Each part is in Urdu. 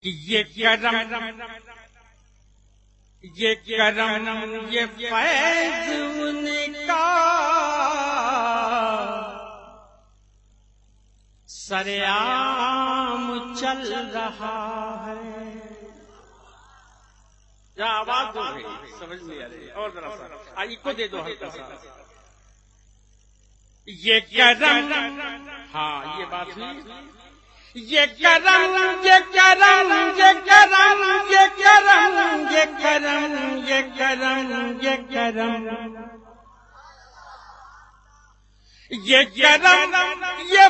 کہ یہ کرم یہ فیض ان کا سرعام چل رہا ہے. کیا آواز دو گئی سمجھ نہیں آ رہی اور ذرا سا آئی کو دے دو ہلکا سا. یہ کرم ہاں یہ بات ہوئی. یہ کرم یہ کرم یہ کرم یہ کرم یہ کرم یہ کرم یہ کرم یہ کرم یہ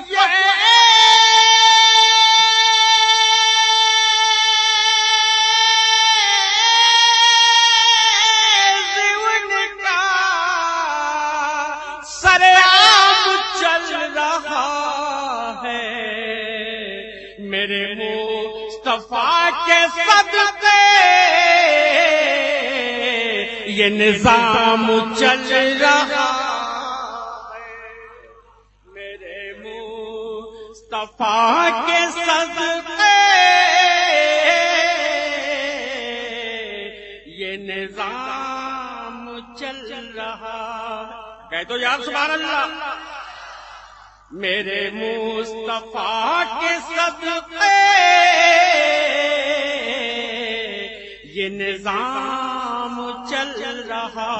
سرعام چل رہا ہے میرے مصطفیٰ کے صدقے یہ نظام چل رہا ہے میرے مصطفیٰ کے صدقے یہ نظام چل رہا ہے. کہہ دو یار سبحان اللہ. میرے مصطفیٰ کے صدقے یہ نظام چل رہا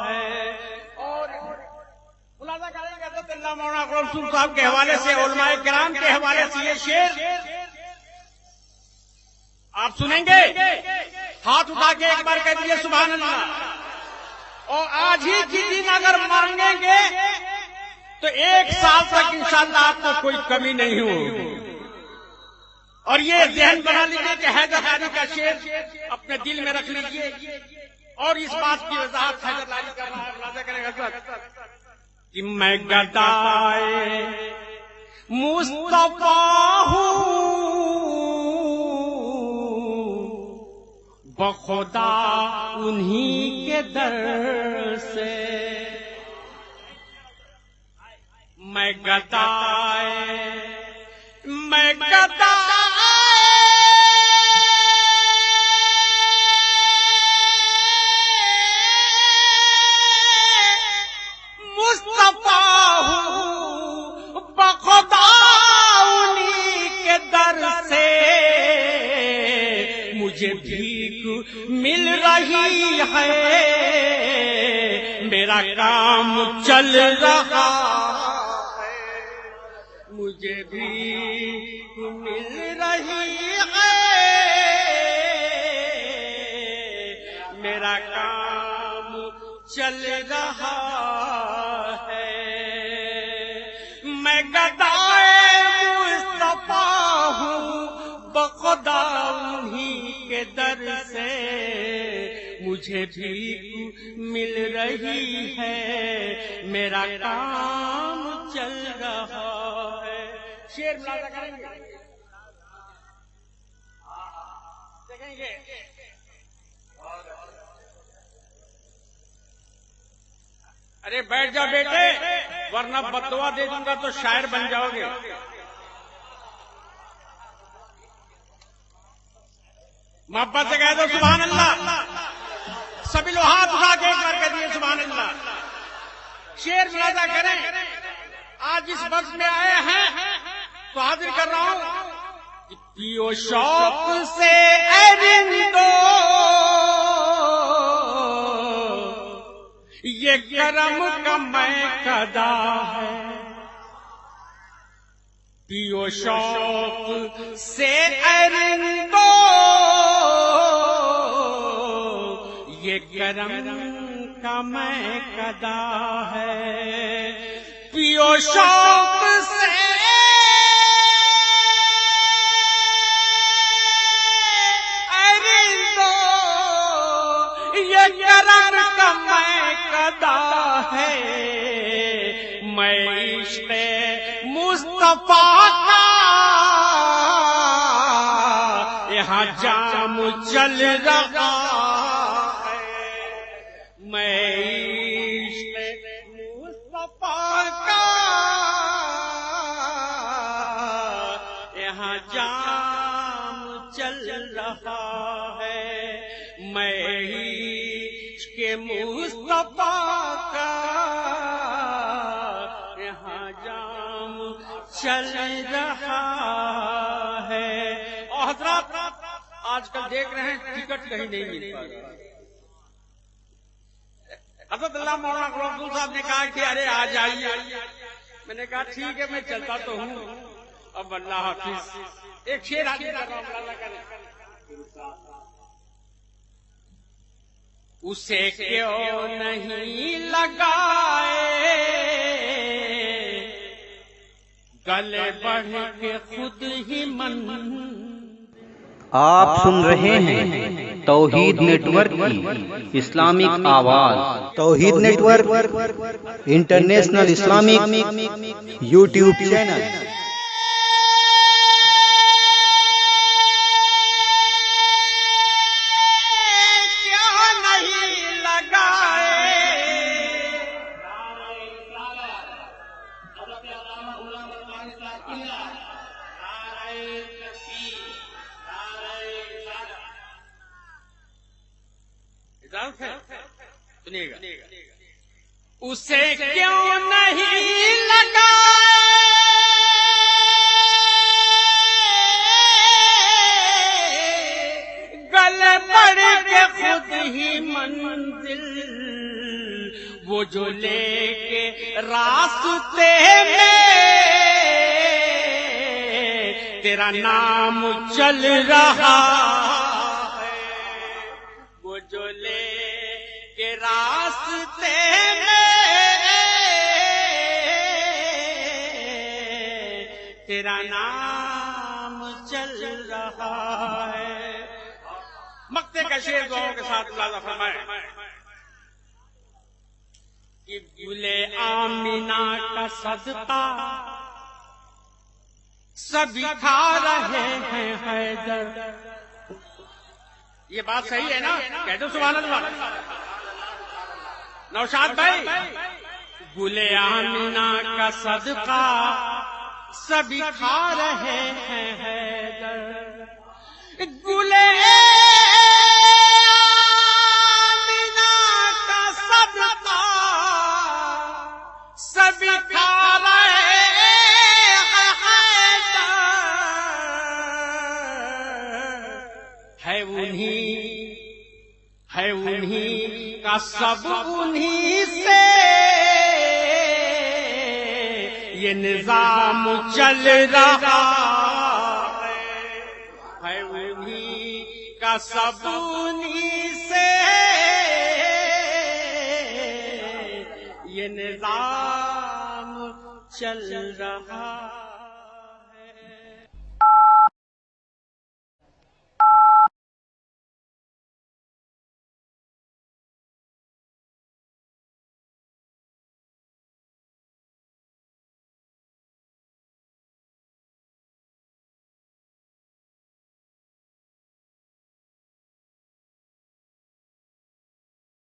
ہے. اور ملاحظہ کریں گے حضرت اللہ مولانا غلام رسول صاحب کے حوالے سے علماء کرام کے حوالے سے یہ شعر آپ سنیں گے. ہاتھ اٹھا کے ایک بار کہہ دیجیے سبحان اللہ. اور آج ہی کی دن اگر مانگیں گے تو 1 سال تک انشاءاللہ آپ کو کوئی کمی نہیں ہوگی. اور یہ ذہن بنا لیجیے کہ حیدر علی کا شعر اپنے دل میں رکھ لیجیے. اور اس بات کی وضاحت حیدر علی کا ملاحظہ کریں گے کہ میں گدائے مصطفیٰ ہوں بخدا انہی کے در سے. میں گدائے مصطفیٰ ہوں بخدا انہی کے در سے. مجھے بھیک مل رہی ہے میرا کام چل رہا ہے. مجھے بھیک مل رہی ہے میرا کام چل رہا ہے. میں گدائے مصطفیٰ ہوں بخدا انہی کے در سے. مجھے بھیک مل رہی ہے میرا کام چل رہا ہے. شعر ملاحظہ کریں گے دیکھیں گے. ارے بیٹھ جا بیٹے ورنہ بددعا دے دوں گا تو شاعر بن جاؤ گے. محبت سے کہہ دو سبحان اللہ. سبھی لوگ ہاتھ اٹھا کے ایک بار کہہ دیے سبحان اللہ. شعر ملاحظہ کریں. آج اس وقت میں آئے ہیں تو حاضر کر رہا ہوں کہ پیو شوق سے اے رندو یہ کرم کا میکدہ ہے. پیو شوق سے اے رندو یہ کرم کا میکدہ ہے. پیو شوق سے اے رندو یہ کرم کا میکدہ ہے. میں عشق مصطفیٰ کا یہاں جام چل رہا ہے. میں عشق مصطفیٰ کا یہاں جام چل رہا ہے، میں عشق مصطفیٰ کا یہاں جام چل رہا ہے۔ اور حضرات آج کل دیکھ رہے ہیں ٹکٹ کہیں نہیں مل پا رہا۔ حضرت اللہ مولانا غلام رسول صاحب نے کہا کہ ارے آ جائیے، میں نے کہا ٹھیک ہے میں چلتا تو ہوں، اب اللہ حافظ۔ ایک شعر آدمی کر رہا ہوں، اللہ کرے اسے کیوں نہیں لگائے گلے بڑھ کے خود ہی من۔ آپ سن رہے ہیں توحید نیٹ ورک کی اسلامک آواز۔ Tawheed network international Islamic YouTube channel. سنیے گا، اسے کیوں نہیں لگا گلے پڑ کے خود ہی منزل، وہ جو لے کے راستے میں تیرا نام چل رہا ہے، وہ جو لے کے راستے میں تیرا نام چل رہا ہے۔ مقطع کا شعر دعاؤں کے ساتھ ملاحظہ فرمائیں کہ گلے آمینہ کا صدقہ سبھی کھا رہے ہیں حیدر۔ یہ بات صحیح ہے نا؟ کہہ دو سبحان اللہ۔ نوشاد بھائی، گلے آمینہ کا صدقہ سبھی کھا رہے ہیں حیدر، گلے آمینہ کا صدقہ سبھی کھا رہے ہیں حیدر، ہے انہی کا سب انہی سے یہ نظام چل رہا ہے، انہی کا سب انہی سے یہ نظام چل رہا